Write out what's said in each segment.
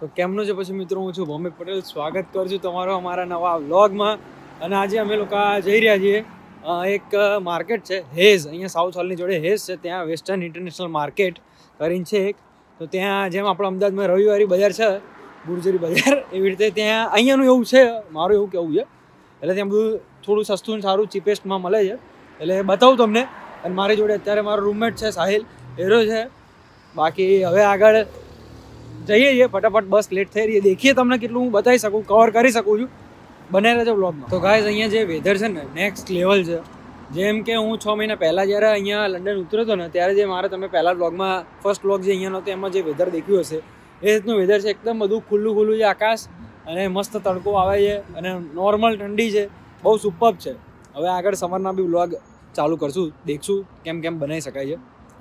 તો કેમનું છે પછી મિત્રો, હું છું ભૌમિક પટેલ. સ્વાગત કરું છું તમારો અમારા નવા વ્લોગમાં. અને આજે અમે લોકો જઈ રહ્યા છીએ એક માર્કેટ છે હેઝ, અહીંયા સાઉથ હોલની જોડે હેઝ છે, ત્યાં વેસ્ટર્ન ઇન્ટરનેશનલ માર્કેટ કરીને છે એક. તો ત્યાં જેમ આપણે અમદાવાદમાં રવિવારી બજાર છે, ગુર્જરી બજાર, એવી રીતે ત્યાં અહીંયાનું એવું છે, મારું એવું કહેવું છે. એટલે ત્યાં બધું થોડું સસ્તું ને સારું ચીપેસ્ટમાં મળે છે, એટલે બતાવું તમને. અને મારી જોડે અત્યારે મારો રૂમમેટ છે સાહિલ, એરો છે. બાકી હવે આગળ જઈએ છીએ ફટાફટ, બસ લેટ થઈ રહી છે. દેખીએ તમને કેટલું હું બતાવી શકું, કવર કરી શકું છું. બને રહેજો બ્લોગમાં. તો ગાઈઝ અહીંયા જે વેધર છે ને નેક્સ્ટ લેવલ છે. જેમ કે હું 6 મહિના પહેલાં જ્યારે અહીંયા લંડન ઉતર્યો હતો ને, ત્યારે જે મારે તમે પહેલાં બ્લોગમાં ફર્સ્ટ બ્લોગ જે અહીંયાનો હતો એમાં જે વેધર દેખ્યું હશે એ રીતનું વેધર છે. એકદમ બધું ખુલ્લું ખુલ્લું છે આકાશ, અને મસ્ત તડકો આવે છે, અને નોર્મલ ઠંડી છે, બહુ સુપર્બ છે. હવે આગળ સમરના બી બ્લોગ ચાલુ કરશું, દેખશું કેમ કેમ બનાવી શકાય છે,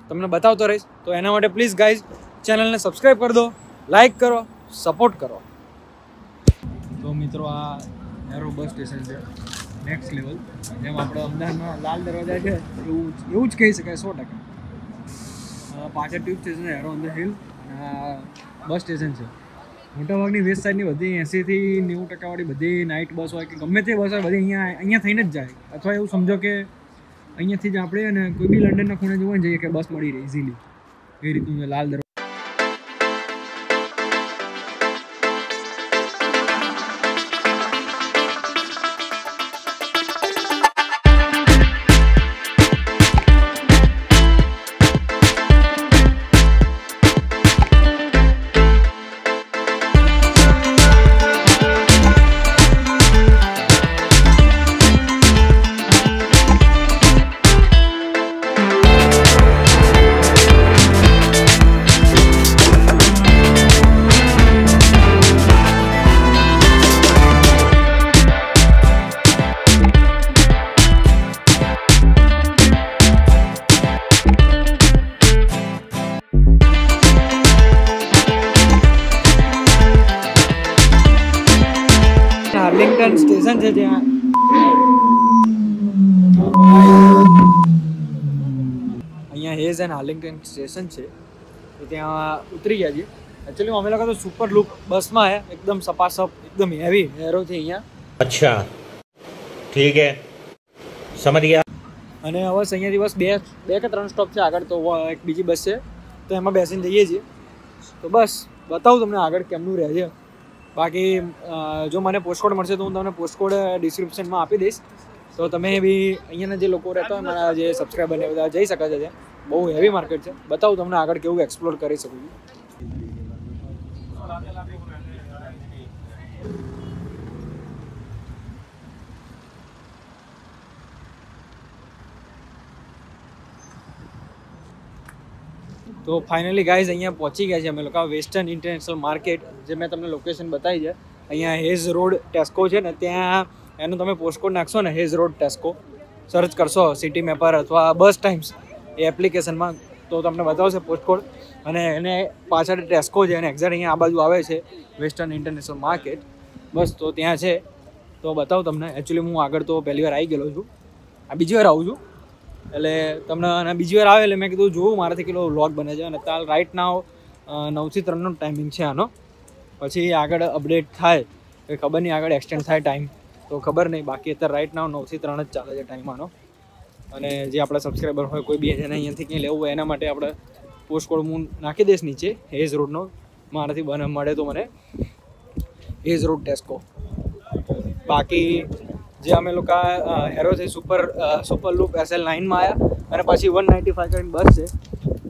તમને બતાવતો રહીશ. તો એના માટે પ્લીઝ ગાઈઝ ચેનલને સબસ્ક્રાઈબ કરી દો, લાઈક કરો, સપોર્ટ કરો. તો મિત્રો આ એરો બસ સ્ટેશન છે નેક્સ્ટ લેવલ. જેમ આપણે અમદાવાદમાં લાલ દરવાજા છે એવું જ કહી શકાય 100%. પાછળ ટ્યુબ સ્ટેશન છે, arrow on the hill, bus station છે. મોટાભાગની વેસ્ટ સાઈડની બધી 80થી 90% વાળી બધી નાઇટ બસ હોય કે ગમે તે બસ હોય, બધી અહીંયા થઈને જ જાય. અથવા એવું સમજો કે અહીંયાથી જ આપણે અને કોઈ બી લંડનના ખૂણે જોવા જઈએ કે બસ મળી રહે ઇઝીલી, એ રીતનું છે લાલ દરવાજા. હાર્લિંગ્ટન સ્ટેશન છે, ત્યાં અહીંયા હેઝ એન્ડ હાર્લિંગ્ટન સ્ટેશન છે. તો ત્યાં ઉતરી ગયા છીએ. એકચ્યુઅલી અમે લોકો તો સુપર લૂપ બસમાં હે, એકદમ સપાસપ, એકદમ હેવી એરોથી અહીંયા. અચ્છા ઠીક હે, સમજ ગયા. અને હવે અહીંયાથી બસ બે કે 3 સ્ટોપ છે આગળ, તો એક બીજી બસ છે, તો એમાં બેસીને જઈએ છીએ. તો બસ બતાવું તમને આગળ કેમનું રહે છે. બાકી જો મને પોસ્ટકોડ મળશે તો હું તમને પોસ્ટકોડ ડિસ્ક્રિપ્શનમાં આપી દઈશ. તો તમે બી અહીંયાના જે લોકો રહેતા હોય, મારા જે સબસ્ક્રાઈબર ને બધા જઈ શકે છે. ત્યાં બહુ હેવી માર્કેટ છે, બતાવું તમને આગળ કેવું એક્સપ્લોર કરી શકું છું. તો ફાઇનલી ગાઈઝ અહીંયા પહોંચી ગયા છે અમે લોકો વેસ્ટર્ન ઇન્ટરનેશનલ માર્કેટ, જે મેં તમને લોકેશન બતાવી છે. અહીંયા હેઝ રોડ ટેસ્કો છે ને, ત્યાં એનું તમે પોસ્ટકોડ નાખશો ને, હેઝ રોડ ટેસ્કો સર્ચ કરશો સિટી મેપર અથવા બસ ટાઈમ્સ એ એપ્લિકેશનમાં, તો તમને બતાવશે પોસ્ટકોડ. અને એને પાછળ ટેસ્કો છે, અને એક્ઝેક્ટ અહીંયા આ બાજુ આવે છે વેસ્ટર્ન ઇન્ટરનેશનલ માર્કેટ. બસ તો ત્યાં છે, તો બતાવું તમને. એકચ્યુઅલી હું આગળ તો પહેલી વાર આવી ગયેલો છું, આ બીજી વાર આવું છું. એટલે તમને અને બીજી વાર આવે એટલે મેં કીધું જોવું મારાથી કેટલો વ્લોગ બને છે. અને અત્યારે રાઇટ નાવ 9 થી 3નો ટાઈમિંગ છે આનો. પછી આગળ અપડેટ થાય એ ખબર નહીં, આગળ એક્સટેન્ડ થાય ટાઈમ તો ખબર નહીં. બાકી અત્યારે રાઇટ નાવ 9 થી 3 જ ચાલે છે ટાઈમ આનો. અને જે આપણા સબસ્ક્રાઈબર હોય કોઈ બી એને અહીંયાથી કંઈ લેવું હોય એના માટે આપણે પોસ્ટકોડ હું નાખી દઈશ નીચે, હેઝ રોડનો. મારાથી મળે તો મને હેઝ રોડ ટેસ્કો. બાકી જે અમે લોકો હેરોથી સુપર લૂપ SL9માં આવ્યા, અને પછી 195 કરીને બસ છે.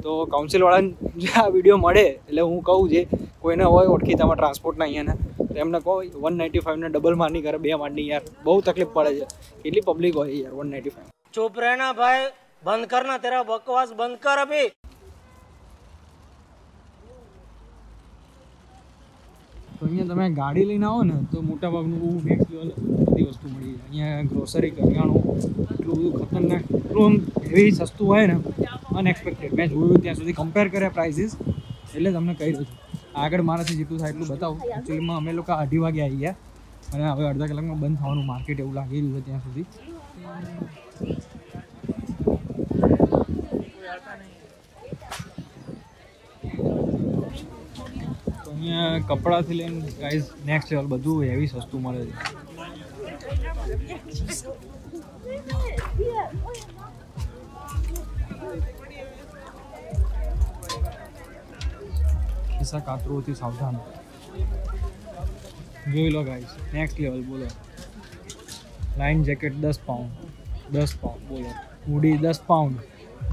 તો કાઉન્સિલવાળાને જે આ વિડીયો મળે એટલે હું કહું, જે કોઈને હોય ઓળખીતામાં ટ્રાન્સપોર્ટના અહીંયાના, તો એમને કહો 195ને ડબલ મારની કરે, 2 મારની. યાર બહુ તકલીફ પડે છે, કેટલી પબ્લિક હોય યાર 195. चुप रहना भाई, बंद करना, तेरा बकवास बंद कर अभी. તો અહીંયા તમે ગાડી લઈને આવો ને તો મોટાભાગનું બહુ નેક્સ્ટ લેવલ બધી વસ્તુ મળી જાય. અહીંયા ગ્રોસરી, કરિયાણું એટલું બધું ખતરનાક, એટલું આમ હેવી સસ્તું હોય ને, અનએક્સપેક્ટેડ. મેં જોયું ત્યાં સુધી કમ્પેર કર્યા પ્રાઇસીસ, એટલે તમને કહી દઉં છું. આગળ મારાથી જેટલું થાય એટલું બતાવું. એકચ્યુઅલીમાં અમે લોકો 8 વાગે આવી ગયા, અને હવે અડધા કલાકમાં બંધ થવાનું માર્કેટ એવું લાગી રહ્યું છે ત્યાં સુધી. અહીંયા કપડાથી લઈને ગાઈઝ નેક્સ્ટ લેવલ બધું હેવી સસ્તું મળે છે. ખિસ્સા કાતરોથી સાવધાન. જોઈ લો ગાઈઝ નેક્સ્ટ લેવલ. બોલો લાઇન જેકેટ 10 પાઉન્ડ 10 પાઉન્ડ. બોલો હુડી 10 પાઉન્ડ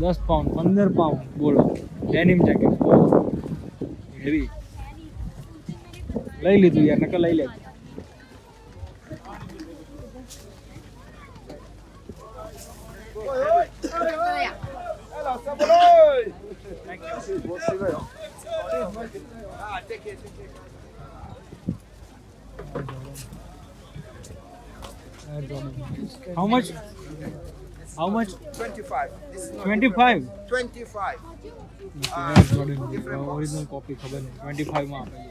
10 પાઉન્ડ 15 પાઉન્ડ. બોલો ડેનિમ જેકેટ બોલો હેવી. લઈ લીધું યાર, નકર લઈ લેતું. How much? How much? 25. This is not 25. 25. Original copy ખબર નહીં 25 માં આપેલી.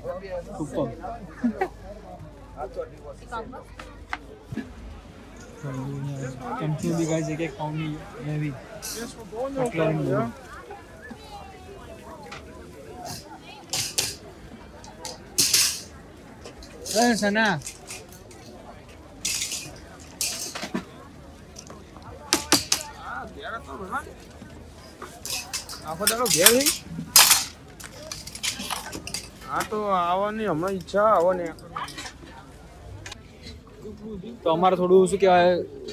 Super. I thought it was the same. ચમચું બી ગાઈઝ એક પાઉન્ડની હેવી. Cutlery board. સના આખો દાડો ઘેર રહી. હા તો આવવાની હમણાં ઈચ્છા આવો ને. તો અમારે થોડું શું કહેવાય,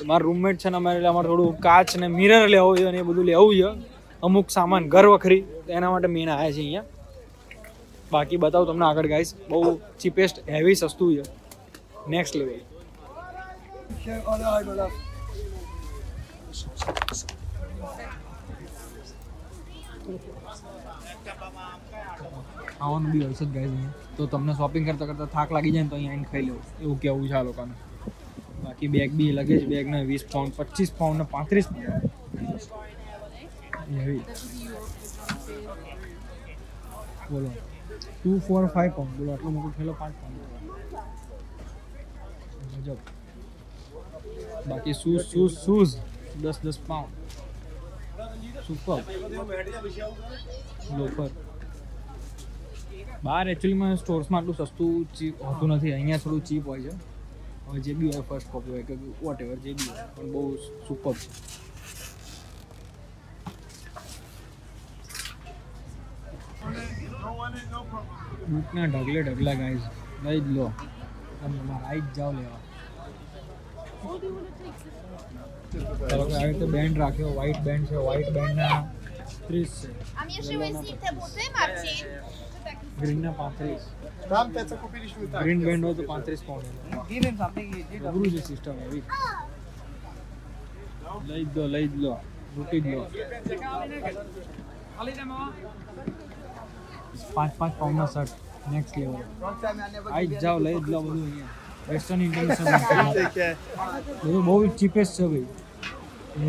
મારા રૂમમેટ છે ને અમારે થોડું કાચ ને મિરર લેવું છે અને એ બધું લેવું છે. અમુક સામાન ઘર વખરી એના માટે મેન આવ્યા છે અહીંયા. બાકી બતાવું તમને આગળ ગાઈસ. બહુ ચીપેસ્ટ હેવી સસ્તું છે. Next level. ખાવાનું બી હોય છે ગાઈસ અહીંયા. તો તમને શોપિંગ કરતાં કરતાં થાક લાગી જાય ને તો અહીંયા આવીને ખાઈ લેવું એવું કેવું છે આ લોકોને. બાકી બેગ બી લગેજ બેગ ને 20 પાઉન્ડ 25 પાઉન્ડ ને 35 પાઉન્ડ હેવી. બોલો 2 4 5 પાઉન્ડ. બોલો આટલો મોટો થયેલો 5 પાઉન્ડ. ગજબ. બાકી શૂઝ 10 પાઉન્ડ. સુપર. લોફર. બહાર એકચ્યુઅલીમાં સ્ટોર્સમાં આટલું સસ્તું ચીપ હોતું નથી. અહીંયા થોડું ચીપ હોય છે. હવે જે બી હોય ફર્સ્ટ કોપી હોય કે વોટ એવર જે બી હોય પણ બહુ સુપર છે. બૂટના ઢગલા ગાઈઝ લઈ જ લો. તમે તમારે આવી જ જાઓ લેવા. ચાલો કે આવી રીતે બેન્ડ રાખ્યો. વ્હાઇટ બેન્ડ છે. વ્હાઇટ બેન્ડના 30 છે. A minha chewezita é você, Martim? ગ્રીનના 35. Tam peça kupiliśmy tak. Green band હોય તો 35 પાઉન્ડ. અઘરું છે સિસ્ટમ એવી. લઈ જ લો લૂંટી જ લો. 5 પાઉન્ડના શર્ટ નેક્સ્ટ લેવલ. આવી જ જાઓ લઈ જ લો બધું અહીંયા. વેસ્ટર્ન ઇન્ટરનેશનલ બધું બહુ ચીપેસ્ટ છે ભાઈ.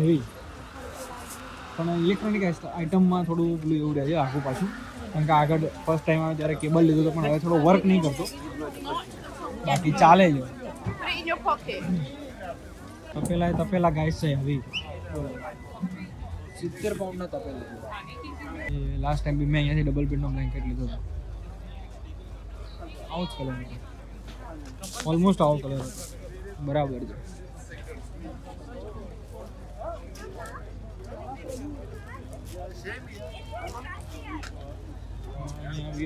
એવી પણ ઇલેક્ટ્રોનિક આઇટમમાં થોડું પેલું એવું રહે છે આખું પાછું. કારણ કે આગળ ફર્સ્ટ ટાઈમ આવે ત્યારે કેબલ લીધું હતું પણ હવે થોડો વર્ક નહીં કરતો. બાકી ચાલે જ. Bring your pocket. તપેલા ગાઈસ છે હવે 70 પાઉન્ડના તપેલા. એ લાસ્ટ ટાઈમ બી મેં અહીંયાથી ડબલ બેડનો બ્લેન્કેટ લીધો હતો. આવો જ કલર હતો. ઓલમોસ્ટ આવો કલર હતો. બરાબર છે.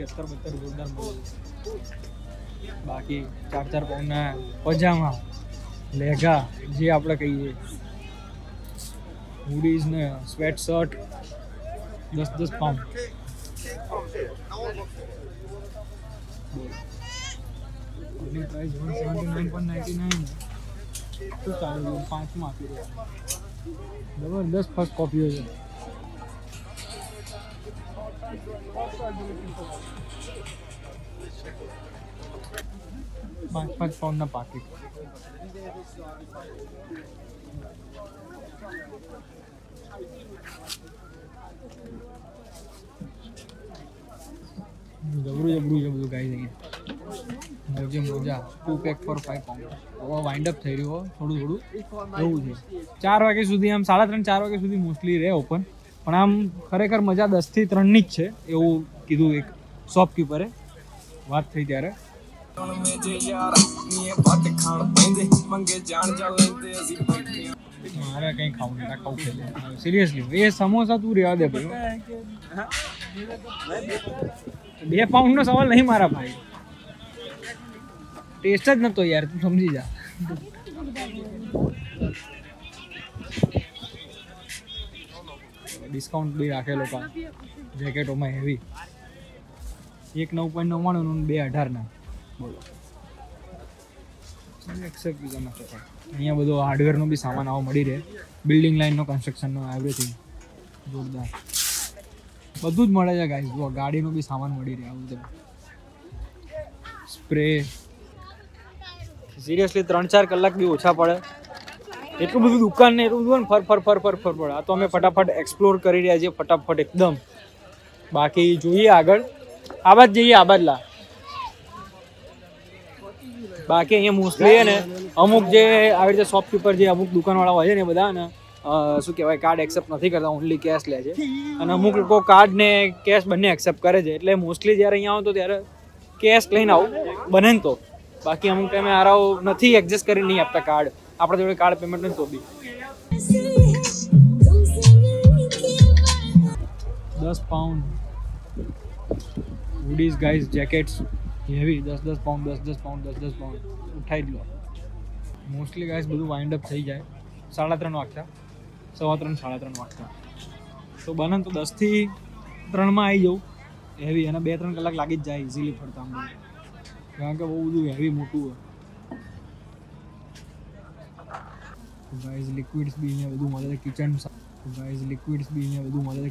અત્તર જોરદાર મળે. બાકી 4 પાઉન્ડના પજામા લેગા જે આપણે કહીએ. હુડીઝ ને સ્વેટ શર્ટ 10 પાઉન્ડ. એની પ્રાઇસ 179.99. તો ચાલો 5 માં આપી રહ્યા. જબરદસ્ત ફર્સ્ટ કોપીઓ છે. પાંચ પાઉન્ડના પાકીટ. જબરું છે બધું ગાઈ દઈએ. મોજા 2 પેક ફોર 5 પાઉન્ડ. હવે વાઇન્ડ અપ થઈ રહ્યો થોડું એવું છે. 4 વાગ્યા સુધી આમ 3:30 4 વાગ્યા સુધી મોસ્ટલી રહે ઓપન. પણ આમ ખરેખર મજા 10 થી 3 ની જ છે એવું કીધું એક શોપકીપરે. વાત થઈ ત્યારે મારે કંઈ ખાવું નહીં, ખાવું છે સિરિયસલી. એ સમોસા તું રહેવા દે ભાઈ, 2 પાઉન્ડનો સવાલ નહીં મારા ભાઈ, ટેસ્ટ જ નતો યાર, તું સમજી જા. ડિસ્કાઉન્ટ બી રાખે લોકો જેકેટોમાં હેવી, 1 9.99 2 18 બોલો. એક્સેપ્ટ બીજામાં અહીંયા બધો હાર્ડવેરનો બી સામાન આવો મળી રહે, બિલ્ડિંગ લાઇનનો, કન્સ્ટ્રક્શનનો, એવરીથિંગ જોરદાર બધું જ મળે છે ગાઈસ. જો ગાડીનો બી સામાન મળી રહે, આવું છે સ્પ્રે. સિરિયસલી 3-4 કલાક બી ઓછા પડે, એટલું બધું દુકાન ને એટલું બધું ફર પડે. આ તો અમે ફટાફટ એક્સપ્લોર કરી રહ્યા છીએ, ફટાફટ એકદમ. બાકી જોઈએ આગળ, આબાદ જઈએ, આબાદલા. બાકી અહીંયા મોસ્ટલી ને અમુક જે આવી રીતે શોપકીપર જે અમુક દુકાનવાળા હોય છે ને બધા ને શું કહેવાય, કાર્ડ એક્સેપ્ટ નથી કરતા, ઓનલી કેશ લે છે. અને અમુક લોકો કાર્ડ ને કેશ બંને એક્સેપ્ટ કરે છે. એટલે મોસ્ટલી જ્યારે અહીંયા આવો તો ત્યારે કેશ લઈને આવું બને ને તો. બાકી અમુક ટાઈમે આરાઓ નથી એડજસ્ટ કરી નહીં આપતા કાર્ડ, આપણા જોડે કાર્ડ પેમેન્ટ નથી તો બી. 10 pound hoodies guys, jackets heavy, 10 pound ઉઠાઈ જ લો. મોસ્ટલી ગાઈઝ બધું વાઇન્ડ અપ થઈ જાય 3:30 વાગતા, 3:15 વાગતા. તો બને તો 10 થી 3 આવી જવું હેવી, અને 2-3 કલાક લાગી જ જાય ઇઝીલી ફરતા આમ, કારણ કે બહુ બધું હેવી મોટું હોય. ગાઈઝ લિક્વિડ્સ બી અહીંયા બધું મળે છે,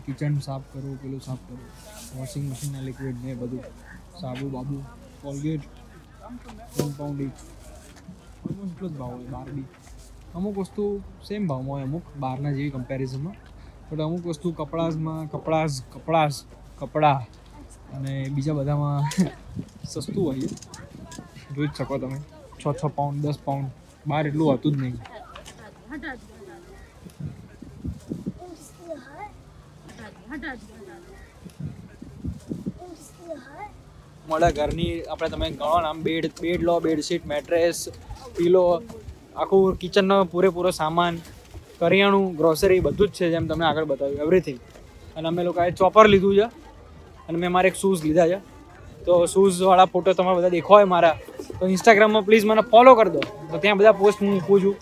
કિચન સાફ કરો, પેલું સાફ કરો, વોશિંગ મશીનના લિક્વિડ ને બધું, સાબુ બાબુ, કોલગેટ, 1 પાઉન્ડ ઈચ. ઓલમોસ્ટ એટલો જ ભાવ હોય બહાર બી. અમુક વસ્તુ સેમ ભાવમાં હોય, અમુક બહારના જેવી કમ્પેરિઝનમાં, બટ અમુક વસ્તુ કપડાં અને બીજા બધામાં સસ્તું હોય છે. જોઈ જ શકો તમે, 6 પાઉન્ડ 10 પાઉન્ડ, બહાર એટલું હોતું જ નહીં. મળે ઘરની, આપણે તમે ગણો ને આમ, બેડ લો, બેડશીટ, મેટ્રેસ, પીલો, આખું કિચનનો પૂરેપૂરો સામાન, કરિયાણું, ગ્રોસરી બધું જ છે જેમ તમે આગળ બતાવ્યું, એવરીથિંગ. અને અમે લોકોએ ચોપર લીધું છે, અને મેં મારે એક શૂઝ લીધા છે. તો શૂઝવાળા ફોટો તમારે બધા દેખો હોય મારા, તો ઇન્સ્ટાગ્રામમાં પ્લીઝ મને ફોલો કરી દો, તો ત્યાં બધા પોસ્ટ હું મૂકું છું.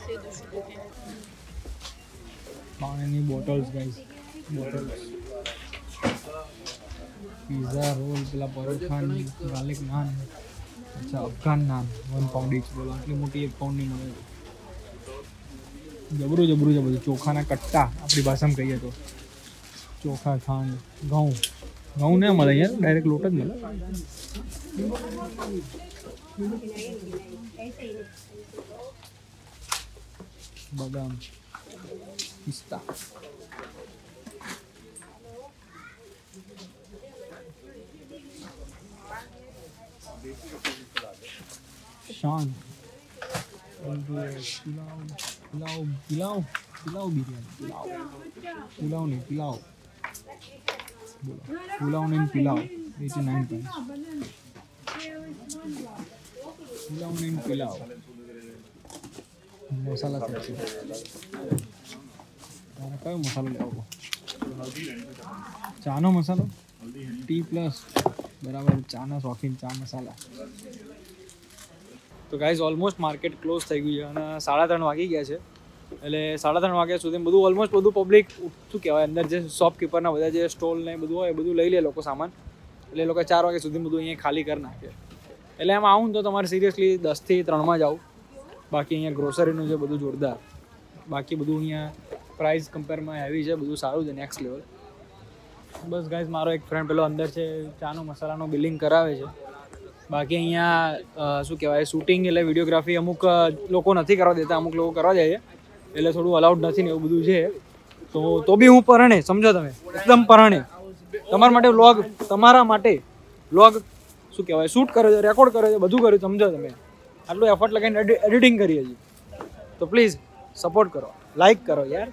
પાણીની bottles guys, bottles, pizza roll, પેલા પરોઠાની, ગાર્લિક નાન, અચ્છા અફઘાન નાન 1 પાઉન્ડ ઈચ. બોલો આટલી મોટી 1 પાઉન્ડની મળે. જબરું છે બધું. ચોખાના કટ્ટા આપણી ભાષામાં કહીએ તો, ચોખા, ખાંડ, ઘઉં ને મળે અહીંયા, ડાયરેક્ટ લોટ જ મળે. બદામ, પિસ્તા, શાન, પુલાવ બિરયાની, પુલાવ નહીં, પુલાવ 89 પૈસા. પુલાવ મસાલા સેક્શન. તારે કયો મસાલો લેવો? ચાનો મસાલો, ટી પ્લસ, બરાબર. ચાના શોખીન, ચા મસાલા. તો ગાઈઝ ઓલમોસ્ટ માર્કેટ ક્લોઝ થઈ ગયું છે, અને 3:30 વાગી ગયા છે. એટલે 3:30 વાગ્યા સુધી બધું પબ્લિક શું કહેવાય, અંદર જે શોપકીપરના બધા જે સ્ટોલ ને બધું હોય એ બધું લઈ લે લોકો સામાન. એટલે એ લોકો 4 વાગ્યા સુધી બધું અહીંયા ખાલી કરી નાખે. એટલે એમ આવું તો તમારે સિરિયસલી 10 થી 3 જાવ. બાકી અહીંયા ગ્રોસરીનું છે બધું જોરદાર. બાકી બધું અહીંયા પ્રાઇસ કમ્પેરમાં હેવી છે, બધું સારું છે, નેક્સ્ટ લેવલ. બસ ગાઈઝ મારો એક ફ્રેન્ડ પેલો અંદર છે, ચાનો મસાલાનો બિલિંગ કરાવે છે. બાકી અહીંયા શું કહેવાય, શૂટિંગ એટલે વિડીયોગ્રાફી અમુક લોકો નથી કરવા દેતા, અમુક લોકો કરવા જાય છે, એટલે થોડું અલાઉડ નથી ને એવું બધું છે. તો બી હું પરણે, સમજો તમે, એકદમ પરણે તમારા માટે વ્લોગ, શું કહેવાય, શૂટ કર્યો છે, રેકોર્ડ કર્યો છે, બધું કર્યું, સમજો તમે. આટલું એફર્ટ લગાવીને એડિટિંગ કરીએ છીએ. તો પ્લીઝ સપોર્ટ કરો, લાઈક કરો યાર.